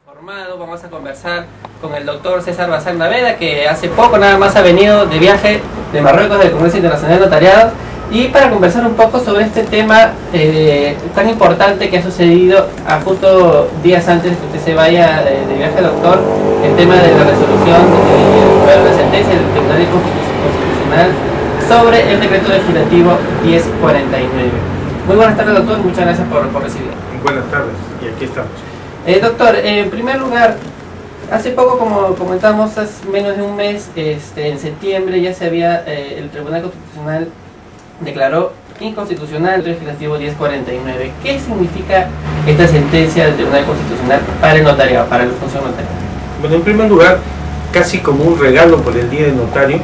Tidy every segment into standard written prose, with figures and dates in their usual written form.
Formado, vamos a conversar con el doctor César Bazán Naveda, que hace poco nada más ha venido de viaje de Marruecos del Congreso Internacional de Notariados, y para conversar un poco sobre este tema tan importante que ha sucedido a justo días antes de que usted se vaya de viaje, doctor, el tema de la resolución de la sentencia del Tribunal Constitucional sobre el decreto legislativo 1049. Muy buenas tardes, doctor, muchas gracias por recibirme. Buenas tardes, y aquí estamos. Doctor, en primer lugar, hace poco, como comentamos, hace menos de un mes, en septiembre ya se había, el Tribunal Constitucional declaró inconstitucional el legislativo 1049. ¿Qué significa esta sentencia del Tribunal Constitucional para el notariado, para la función notarial? Bueno, en primer lugar, casi como un regalo por el Día del Notario,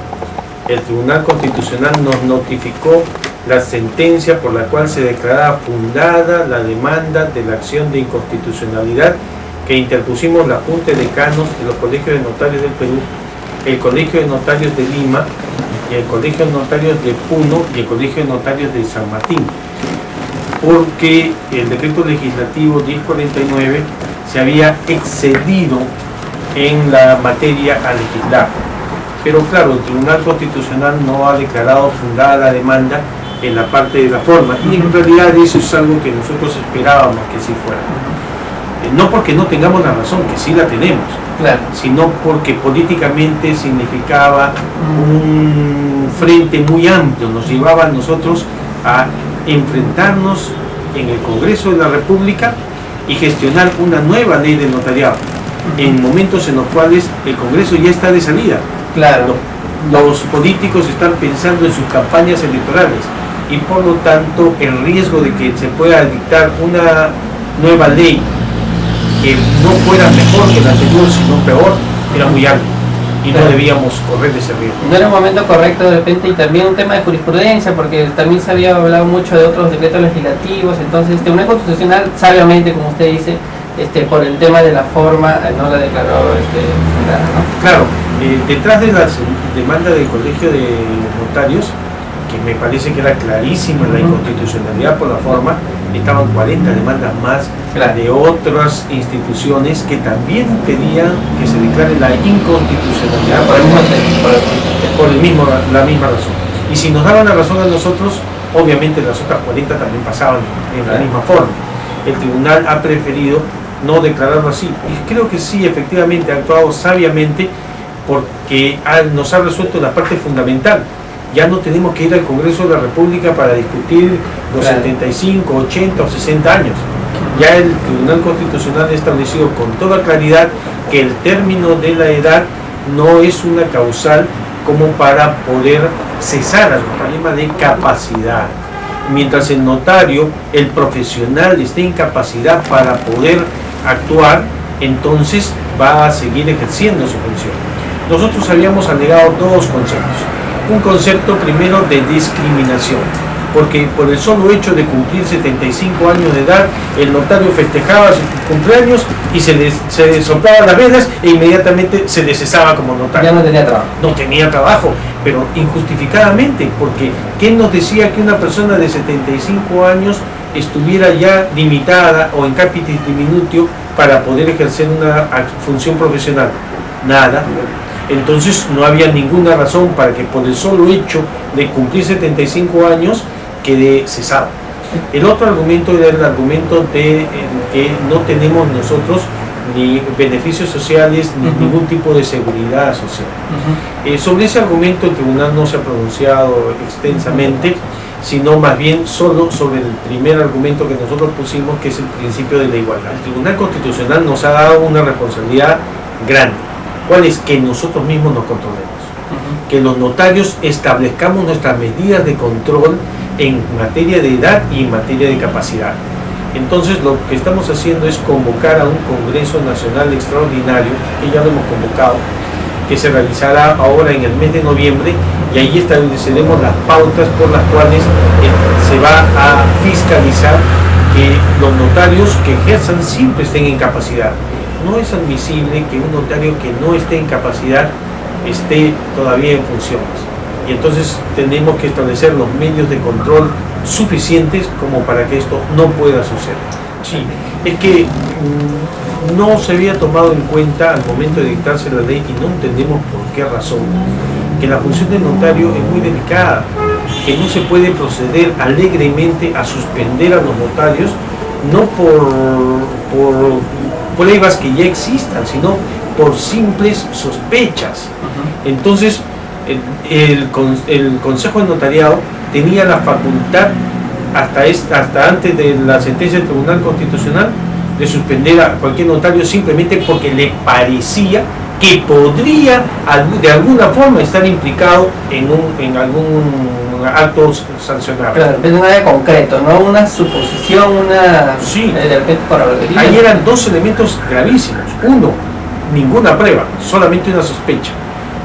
el Tribunal Constitucional nos notificó la sentencia por la cual se declaraba fundada la demanda de la acción de inconstitucionalidad que interpusimos la Junta de Decanos de los Colegios de Notarios del Perú, el Colegio de Notarios de Lima, y el Colegio de Notarios de Puno y el Colegio de Notarios de San Martín, porque el decreto legislativo 1049 se había excedido en la materia a legislar. Pero claro, el Tribunal Constitucional no ha declarado fundada la demanda en la parte de la forma, y en realidad eso es algo que nosotros esperábamos que sí fuera. No porque no tengamos la razón, que sí la tenemos, claro, sino porque políticamente significaba un frente muy amplio, nos llevaba a nosotros a enfrentarnos en el Congreso de la República y gestionar una nueva ley del notariado, en momentos en los cuales el Congreso ya está de salida. claro. Los políticos están pensando en sus campañas electorales y por lo tanto el riesgo de que se pueda dictar una nueva ley que no fuera mejor que la anterior, sino peor, era muy alto y no debíamos correr ese riesgo. No era un momento correcto de repente, y también un tema de jurisprudencia, porque también se había hablado mucho de otros decretos legislativos. Entonces el Tribunal Constitucional, sabiamente, como usted dice, por el tema de la forma, no la declaró fundada, ¿no? Claro, detrás de la demanda del Colegio de Notarios, que me parece que era clarísima la inconstitucionalidad por la forma, estaban 40 demandas más de otras instituciones que también pedían que se declare la inconstitucionalidad por la misma razón. Y si nos daban la razón a nosotros, obviamente las otras 40 también pasaban en la misma forma. El tribunal ha preferido no declararlo así, y creo que sí, efectivamente ha actuado sabiamente, porque nos ha resuelto la parte fundamental. Ya no tenemos que ir al Congreso de la República para discutir los 75, 80 o 60 años. Ya el Tribunal Constitucional ha establecido con toda claridad que el término de la edad no es una causal como para poder cesar al problema de capacidad. Mientras el notario, el profesional, esté en capacidad para poder actuar, entonces va a seguir ejerciendo su función. Nosotros habíamos alegado dos conceptos. Un concepto primero de discriminación, porque por el solo hecho de cumplir 75 años de edad, el notario festejaba su cumpleaños y se le soplaban las velas e inmediatamente se le cesaba como notario. Ya no tenía trabajo. No tenía trabajo, pero injustificadamente, porque ¿quién nos decía que una persona de 75 años estuviera ya limitada o en capitis diminutio para poder ejercer una función profesional? Nada. Entonces no había ninguna razón para que por el solo hecho de cumplir 75 años quede cesado. El otro argumento era el argumento de que no tenemos nosotros ni beneficios sociales ni ningún tipo de seguridad social. Sobre ese argumento el tribunal no se ha pronunciado extensamente, sino más bien solo sobre el primer argumento que nosotros pusimos, que es el principio de la igualdad. El Tribunal Constitucional nos ha dado una responsabilidad grande. ¿Cuál es? Que nosotros mismos nos controlemos, que los notarios establezcamos nuestras medidas de control en materia de edad y en materia de capacidad. Entonces lo que estamos haciendo es convocar a un Congreso Nacional Extraordinario, que ya lo hemos convocado, que se realizará ahora en el mes de noviembre, y ahí estableceremos las pautas por las cuales se va a fiscalizar que los notarios que ejerzan siempre estén en capacidad. No es admisible que un notario que no esté en capacidad esté todavía en funciones. Y entonces tenemos que establecer los medios de control suficientes como para que esto no pueda suceder. Sí, es que no se había tomado en cuenta al momento de dictarse la ley y no entendemos por qué razón, que la función del notario es muy delicada, que no se puede proceder alegremente a suspender a los notarios, no por pruebas que ya existan, sino por simples sospechas. Entonces, el Consejo de Notariado tenía la facultad, hasta antes de la sentencia del Tribunal Constitucional, de suspender a cualquier notario simplemente porque le parecía que podría de alguna forma estar implicado en algún acto sancionable. Claro, es nada concreto, no una suposición, Sí. de repente corroborativa. Ahí eran dos elementos gravísimos. Uno, ninguna prueba, solamente una sospecha.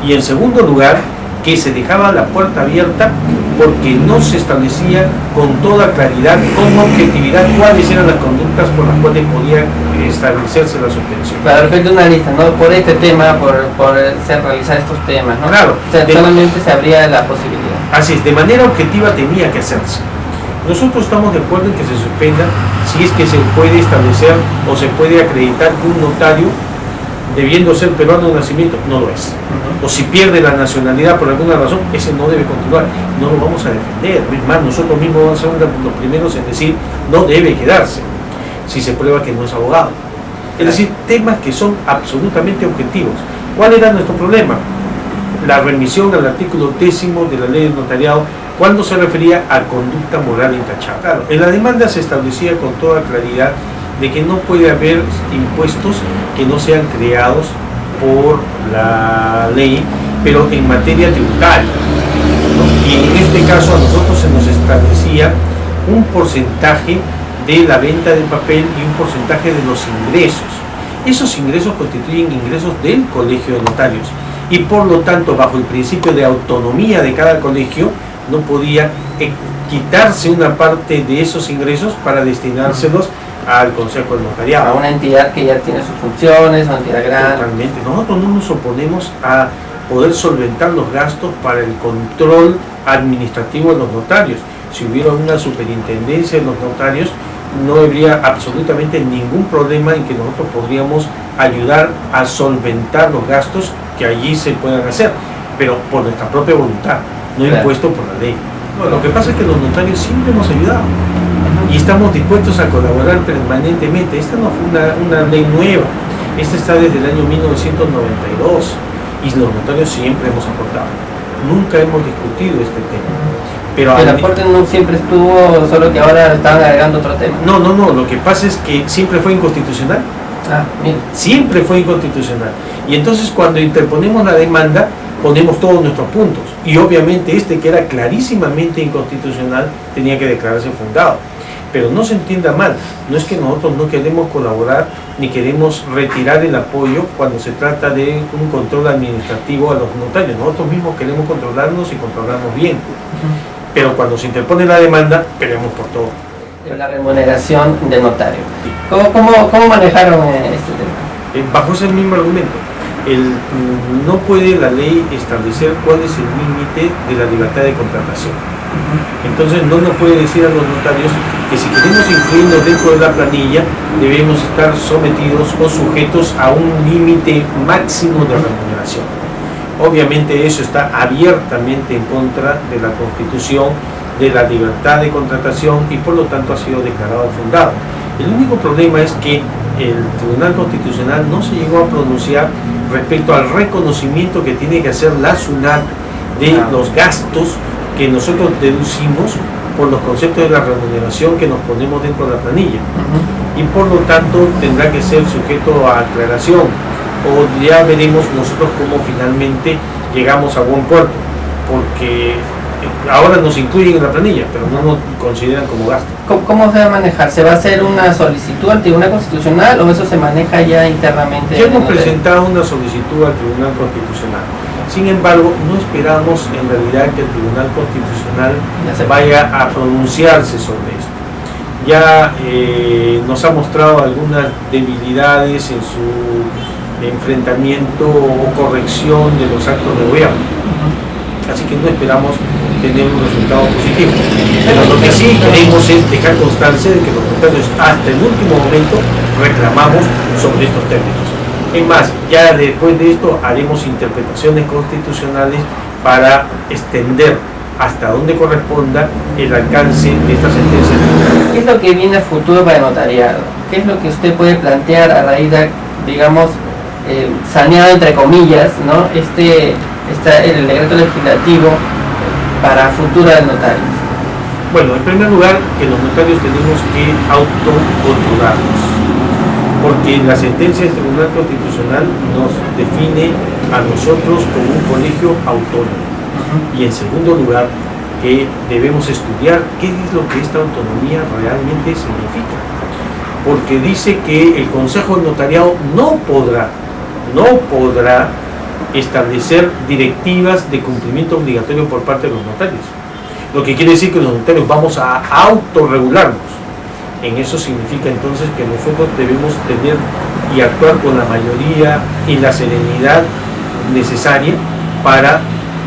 Y en segundo lugar, que se dejaba la puerta abierta porque no se establecía con toda claridad, con objetividad, cuáles eran las conductas por las cuales podía establecerse la suspensión. Para respecto a una lista, ¿no? Por este tema, por realizar estos temas, ¿no? Claro. O sea, solamente se abría la posibilidad. Así es, de manera objetiva tenía que hacerse. Nosotros estamos de acuerdo en que se suspenda si es que se puede establecer o se puede acreditar que un notario, debiendo ser peruano de nacimiento, no lo es. O si pierde la nacionalidad por alguna razón, ese no debe continuar. No lo vamos a defender. Es más, nosotros mismos vamos a ser los primeros en decir no debe quedarse si se prueba que no es abogado. Es decir, temas que son absolutamente objetivos. ¿Cuál era nuestro problema? La remisión al artículo 10 de la ley del notariado, cuando se refería a conducta moral intachable. Claro, en la demanda se establecía con toda claridad de que no puede haber impuestos que no sean creados por la ley, pero en materia tributaria, ¿no? Y en este caso a nosotros se nos establecía un porcentaje de la venta de papel y un porcentaje de los ingresos. Esos ingresos constituyen ingresos del colegio de notarios y por lo tanto, bajo el principio de autonomía de cada colegio, no podía quitarse una parte de esos ingresos para destinárselos al Consejo de Notariado. A una entidad que ya tiene sus funciones, una entidad grande. Totalmente. Nosotros no nos oponemos a poder solventar los gastos para el control administrativo de los notarios. Si hubiera una superintendencia de los notarios, no habría absolutamente ningún problema en que nosotros podríamos ayudar a solventar los gastos que allí se puedan hacer, pero por nuestra propia voluntad, no impuesto por la ley. No, lo que pasa es que los notarios siempre hemos ayudado y estamos dispuestos a colaborar permanentemente. Esta no fue una ley nueva, esta está desde el año 1992 y los notarios siempre hemos aportado. Nunca hemos discutido este tema. Pero el aporte no siempre estuvo, solo que ahora estaban agregando otro tema. No, lo que pasa es que siempre fue inconstitucional. Mira. Siempre fue inconstitucional. Y entonces cuando interponemos la demanda, ponemos todos nuestros puntos. Y obviamente que era clarísimamente inconstitucional, tenía que declararse fundado. Pero no se entienda mal, no es que nosotros no queremos colaborar ni queremos retirar el apoyo cuando se trata de un control administrativo a los notarios. Nosotros mismos queremos controlarnos y controlarnos bien. Pero cuando se interpone la demanda, peleamos por todo. La remuneración del notario. ¿Cómo manejaron este tema? Bajo ese mismo argumento. No puede la ley establecer cuál es el límite de la libertad de contratación. Entonces no nos puede decir a los notarios que si queremos incluirnos dentro de la planilla debemos estar sometidos o sujetos a un límite máximo de remuneración. Obviamente eso está abiertamente en contra de la Constitución, de la libertad de contratación y por lo tanto ha sido declarado fundado. El único problema es que el Tribunal Constitucional no se llegó a pronunciar respecto al reconocimiento que tiene que hacer la SUNAT de los gastos que nosotros deducimos por los conceptos de la remuneración que nos ponemos dentro de la planilla. Y por lo tanto tendrá que ser sujeto a aclaración, o ya veremos nosotros cómo finalmente llegamos a buen puerto, porque ahora nos incluyen en la planilla, pero no nos consideran como gasto. ¿Cómo se va a manejar? ¿Se va a hacer una solicitud al Tribunal Constitucional o eso se maneja ya internamente? Ya hemos presentado una solicitud al Tribunal Constitucional. Sin embargo, no esperamos en realidad que el Tribunal Constitucional vaya a pronunciarse sobre esto. Ya nos ha mostrado algunas debilidades en su enfrentamiento o corrección de los actos de gobierno. así que no esperamos tener un resultado positivo. Pero lo que sí queremos es dejar constancia de que los notarios hasta el último momento reclamamos sobre estos términos. Es más, ya después de esto haremos interpretaciones constitucionales para extender hasta donde corresponda el alcance de esta sentencia. ¿Qué es lo que viene a futuro para el notariado? ¿Qué es lo que usted puede plantear a raíz de, digamos, saneado entre comillas, ¿no? El decreto legislativo para futuro del notario? Bueno, en primer lugar, que los notarios tenemos que autocontrolarnos, porque la sentencia del Tribunal Constitucional nos define a nosotros como un colegio autónomo. Y en segundo lugar, que debemos estudiar qué es lo que esta autonomía realmente significa, porque dice que el Consejo del Notariado no podrá establecer directivas de cumplimiento obligatorio por parte de los notarios, lo que quiere decir que los notarios vamos a autorregularnos. En eso significa entonces que nosotros debemos tener y actuar con la mayoría y la serenidad necesaria para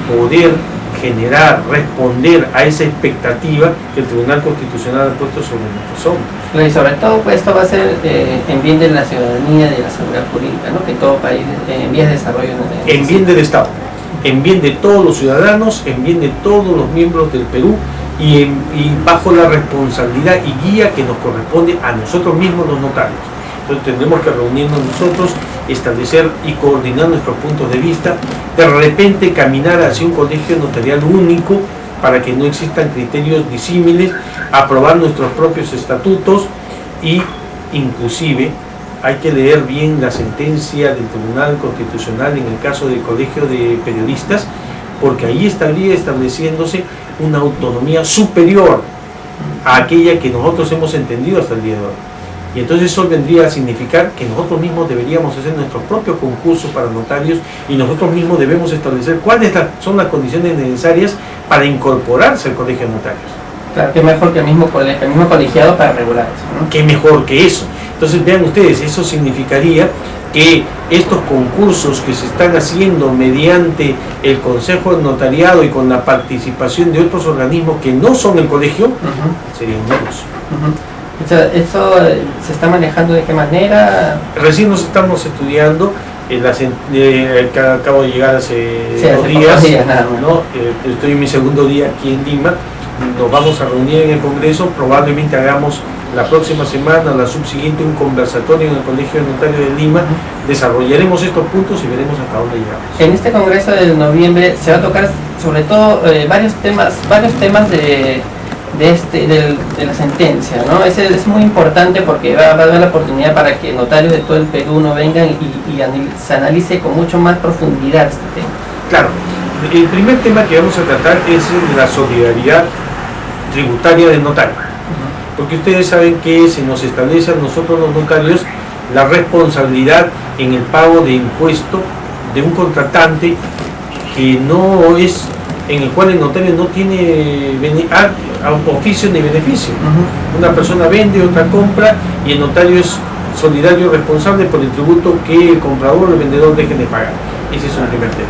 poder generar, responder a esa expectativa que el Tribunal Constitucional ha puesto sobre nuestros hombros. Y sobre todo, pues esto va a ser en bien de la ciudadanía, de la seguridad jurídica, ¿no? Que todo país en vías de desarrollo. En bien del Estado, en bien de todos los ciudadanos, en bien de todos los miembros del Perú y bajo la responsabilidad y guía que nos corresponde a nosotros mismos los notarios. Entonces tendremos que reunirnos nosotros, establecer y coordinar nuestros puntos de vista, de repente caminar hacia un colegio notarial único para que no existan criterios disímiles, aprobar nuestros propios estatutos y inclusive hay que leer bien la sentencia del Tribunal Constitucional en el caso del Colegio de Periodistas, porque ahí estaría estableciéndose una autonomía superior a aquella que nosotros hemos entendido hasta el día de hoy. Y entonces eso vendría a significar que nosotros mismos deberíamos hacer nuestros propios concursos para notarios y nosotros mismos debemos establecer cuáles son las condiciones necesarias para incorporarse al colegio de notarios. Claro, que mejor que el mismo colegiado para regular eso, ¿no? Qué mejor que eso. Entonces vean ustedes, eso significaría que estos concursos que se están haciendo mediante el Consejo de Notariado y con la participación de otros organismos que no son el colegio, serían nulos. ¿Eso se está manejando de qué manera? Recién nos estamos estudiando, acabo de llegar hace 2 días, ¿no? Estoy en mi segundo día aquí en Lima, nos vamos a reunir en el Congreso, probablemente hagamos la próxima semana, la subsiguiente, un conversatorio en el Colegio de Notarios de Lima, desarrollaremos estos puntos y veremos hasta dónde llegamos. En este Congreso de noviembre se va a tocar sobre todo varios temas de la sentencia, ¿no? Es muy importante porque va a dar la oportunidad para que notarios de todo el Perú no vengan y se analice con mucho más profundidad este tema. Claro, el primer tema que vamos a tratar es la solidaridad tributaria del notario, porque ustedes saben que se nos establece a nosotros los notarios la responsabilidad en el pago de impuesto de un contratante que no es, en el cual el notario no tiene oficio ni beneficio. Una persona vende, otra compra y el notario es solidario responsable por el tributo que el comprador o el vendedor dejen de pagar. Ese es un primer tema.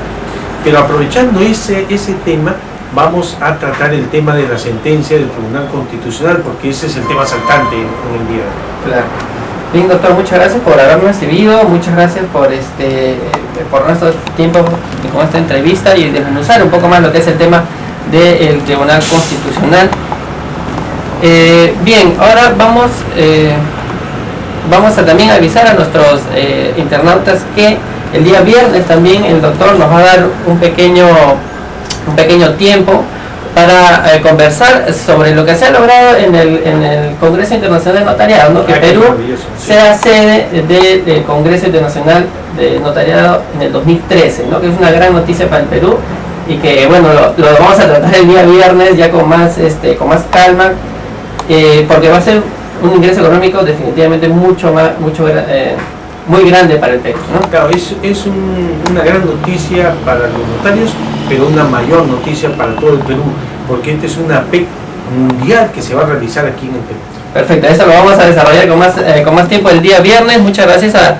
Pero aprovechando ese tema, vamos a tratar el tema de la sentencia del Tribunal Constitucional, porque ese es el tema saltante en el día de hoy. Claro. Bien, doctor, muchas gracias por haberme recibido, muchas gracias por nuestro tiempo con esta entrevista y desmenuzar un poco más lo que es el tema del Tribunal Constitucional. Bien, ahora vamos a también avisar a nuestros internautas que el día viernes también el doctor nos va a dar un pequeño tiempo para conversar sobre lo que se ha logrado en el Congreso Internacional de Notariado, ¿no? Que Perú sea sede del Congreso Internacional de Notariado en el 2013, ¿no? Que es una gran noticia para el Perú y que, bueno, lo vamos a tratar el día viernes ya con más calma, porque va a ser un ingreso económico definitivamente muy grande para el Perú, ¿no? Claro, es una gran noticia para los notarios, pero una mayor noticia para todo el Perú, porque esta es una PEC mundial que se va a realizar aquí en el Perú. Perfecto, eso lo vamos a desarrollar con más tiempo el día viernes. Muchas gracias a